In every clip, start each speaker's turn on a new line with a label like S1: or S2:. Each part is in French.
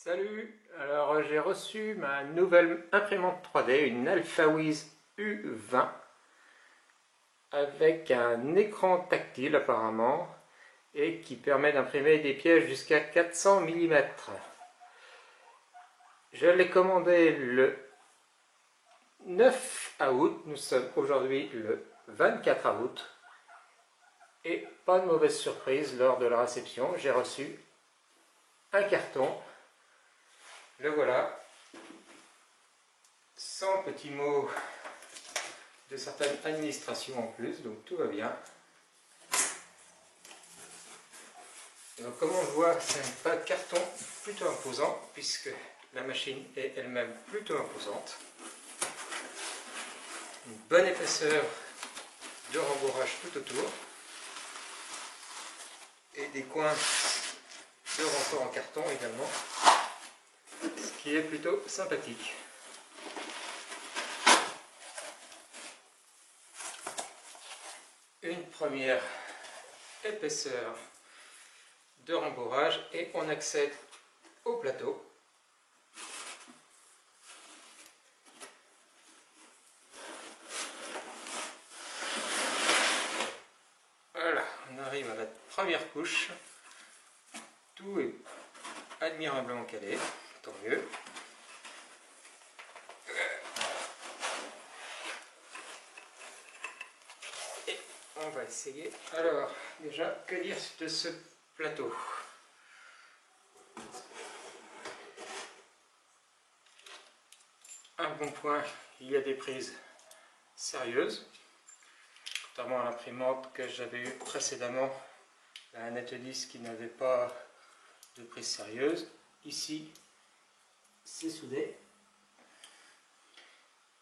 S1: Salut! Alors j'ai reçu ma nouvelle imprimante 3D, une Alphawiz U20 avec un écran tactile apparemment et qui permet d'imprimer des pièges jusqu'à 400 mm. Je l'ai commandé le 9 août, nous sommes aujourd'hui le 24 août et pas de mauvaise surprise lors de la réception, j'ai reçu un carton. Le voilà, sans petits mots de certaines administrations en plus, donc tout va bien. Donc comme on le voit, c'est un carton plutôt imposant, puisque la machine est elle-même plutôt imposante. Une bonne épaisseur de rembourrage tout autour, et des coins de rempart en carton également, ce qui est plutôt sympathique. Une première épaisseur de rembourrage et on accède au plateau. Voilà, on arrive à la première couche. Tout est admirablement calé, tant mieux. Et on va essayer. Alors, déjà, que dire de ce plateau? Un bon point, il y a des prises sérieuses, contrairement à l'imprimante que j'avais eue précédemment, la Net10 qui n'avait pas de prise sérieuse. Ici, c'est soudé.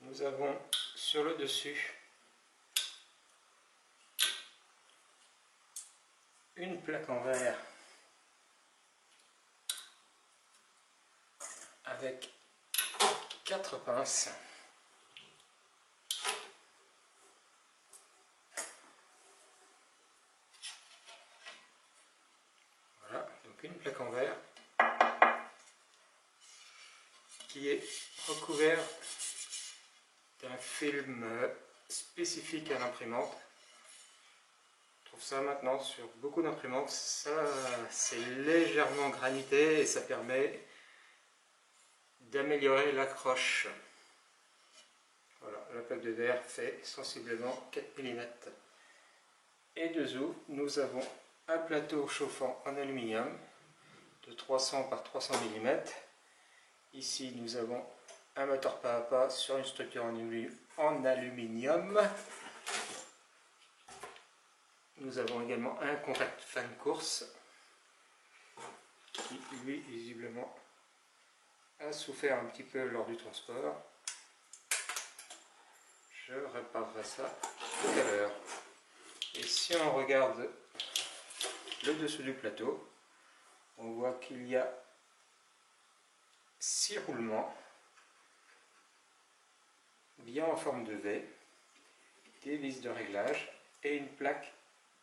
S1: Nous avons sur le dessus une plaque en verre avec 4 pinces. Voilà, donc une plaque en verre qui est recouvert d'un film spécifique à l'imprimante. On trouve ça maintenant sur beaucoup d'imprimantes. Ça, c'est légèrement granité et ça permet d'améliorer l'accroche. Voilà, la plaque de verre fait sensiblement 4 mm. Et dessous, nous avons un plateau chauffant en aluminium de 300 par 300 mm. Ici, nous avons un moteur pas à pas sur une structure en aluminium. Nous avons également un contact fan course qui, lui, visiblement, a souffert un petit peu lors du transport. Je réparerai ça tout à l'heure. Et si on regarde le dessous du plateau, on voit qu'il y a 6 roulements bien en forme de V, des vis de réglage et une plaque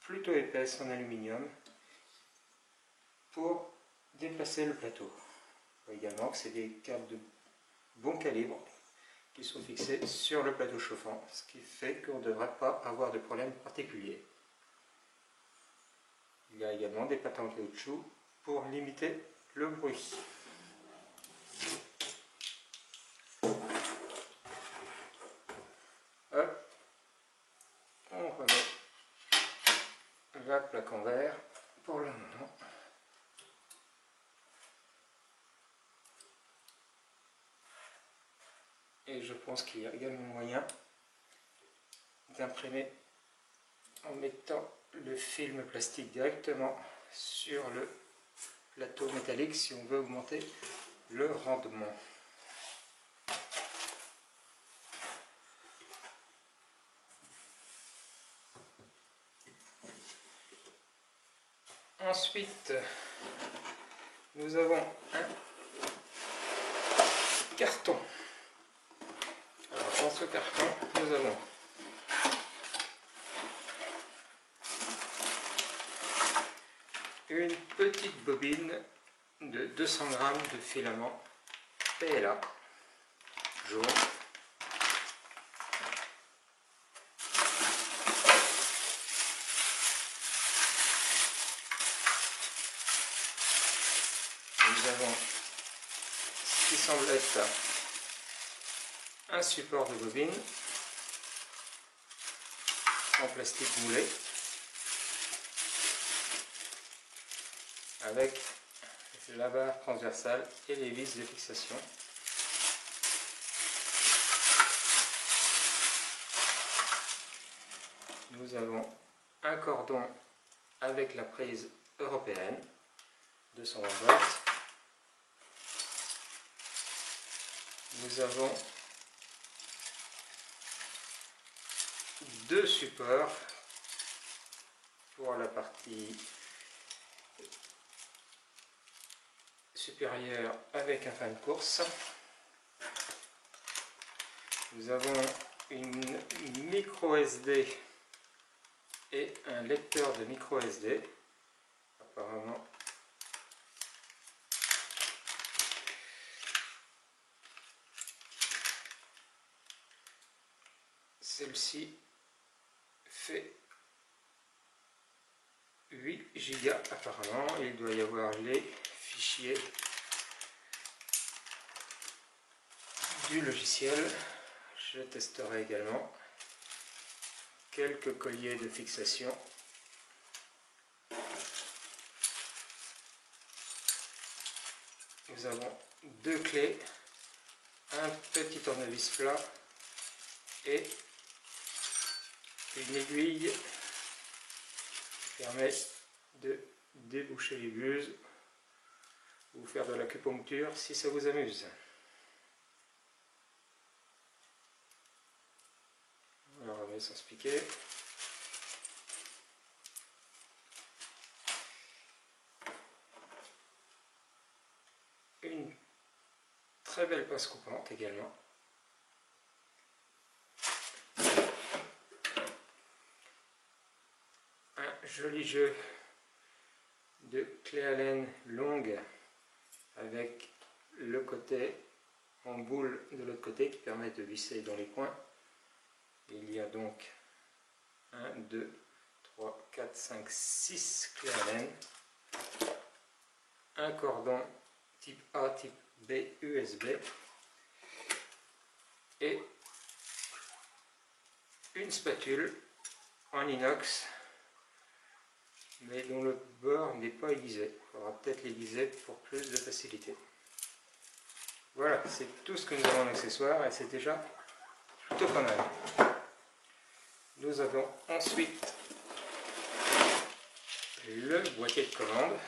S1: plutôt épaisse en aluminium pour déplacer le plateau. On voit également que c'est des câbles de bon calibre qui sont fixés sur le plateau chauffant, ce qui fait qu'on ne devrait pas avoir de problème particulier. Il y a également des patins en caoutchouc pour limiter le bruit. Hop, on remet la plaque en verre pour le moment. Et je pense qu'il y a également moyen d'imprimer en mettant le film plastique directement sur le plateau métallique si on veut augmenter le rendement. Ensuite, nous avons un carton. Alors, dans ce carton, nous avons une petite bobine de 200 g de filament PLA jaune. Nous avons ce qui semble être un support de bobine en plastique moulé avec la barre transversale et les vis de fixation. Nous avons un cordon avec la prise européenne 220 volts. Nous avons deux supports pour la partie supérieure avec un fin de course. Nous avons une micro SD et un lecteur de micro SD. Apparemment, celle-ci fait 8 Go apparemment. Il doit y avoir les fichiers du logiciel. Je testerai également quelques colliers de fixation. Nous avons deux clés, un petit tournevis plat et une aiguille qui permet de déboucher les buses ou faire de l'acupuncture si ça vous amuse. On va remettre sans se piquer. Une très belle passe coupante également. Un joli jeu de clé Allen longue avec le côté en boule de l'autre côté qui permet de visser dans les coins. Il y a donc 1, 2, 3, 4, 5, 6 clés Allen. Un cordon type A, type B, USB. Et une spatule en inox, mais dont le bord n'est pas aiguisé. Il faudra peut-être l'aiguiser pour plus de facilité. Voilà, c'est tout ce que nous avons en accessoire et c'est déjà plutôt pas mal. Nous avons ensuite le boîtier de commande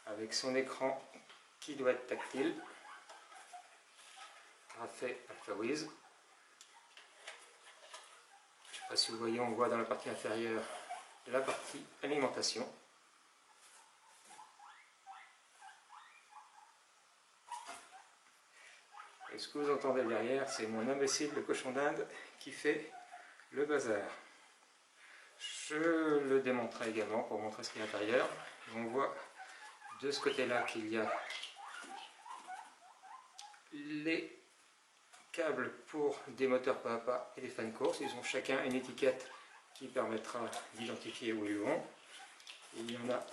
S1: avec son écran qui doit être tactile, graphé Alphawiz. Je ne sais pas si vous voyez, on voit dans la partie inférieure la partie alimentation. Et ce que vous entendez derrière, c'est mon imbécile de cochon d'Inde qui fait le bazar. Je le démonterai également pour montrer ce qu'il y a à l'intérieur. On voit de ce côté-là qu'il y a les câbles pour des moteurs pas à pas et des fans de course. Ils ont chacun une étiquette qui permettra d'identifier où ils vont. Il y en a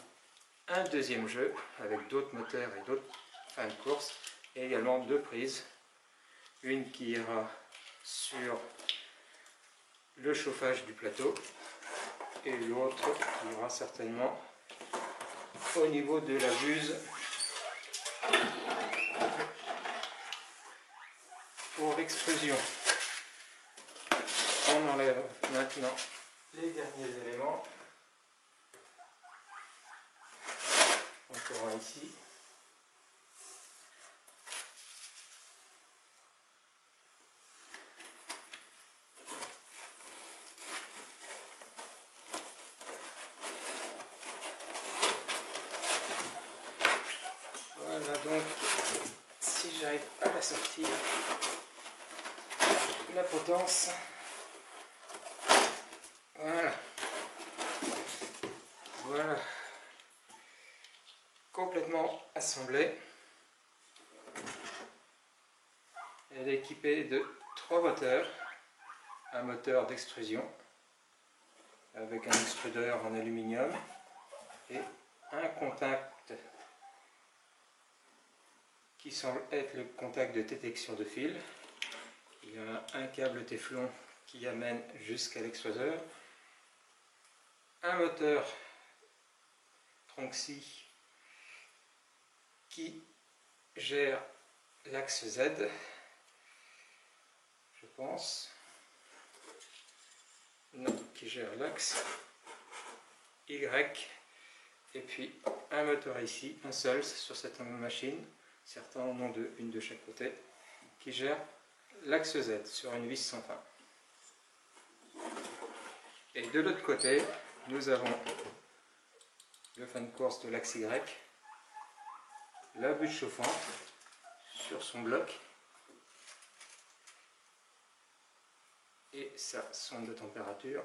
S1: un deuxième jeu avec d'autres moteurs et d'autres fans de course et également deux prises. Une qui ira sur le chauffage du plateau et l'autre qui ira certainement au niveau de la buse pour l'extrusion. On enlève maintenant les derniers éléments. Encore un ici. Voilà donc, si j'arrive à la sortir, la potence, voilà, complètement parfaitement assemblée. Elle est équipée de 3 moteurs, un moteur d'extrusion avec un extrudeur en aluminium et un contact qui semble être le contact de détection de fil. Il y a un câble téflon qui amène jusqu'à l'extruseur, un moteur Tronxy qui gère l'axe Z, je pense, non, qui gère l'axe Y, et puis un moteur ici, un seul sur cette machine, certains en ont deux, une de chaque côté, qui gère l'axe Z sur une vis sans fin. Et de l'autre côté, nous avons le fan course de l'axe Y, la bûche chauffante sur son bloc et sa sonde de température.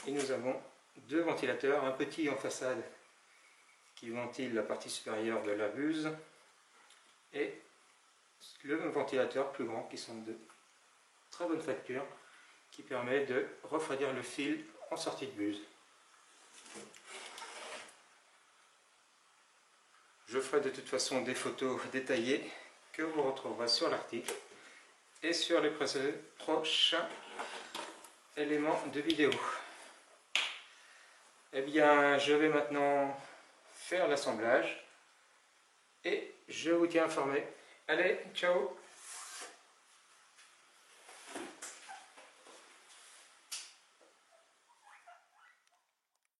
S1: Et nous avons 2 ventilateurs, un petit en façade qui ventile la partie supérieure de la buse et le ventilateur plus grand qui sont de très bonne facture qui permet de refroidir le fil en sortie de buse. Je ferai de toute façon des photos détaillées que vous retrouverez sur l'article et sur les prochains éléments de vidéo. Eh bien, je vais maintenant faire l'assemblage et je vous tiens informé. Allez, ciao!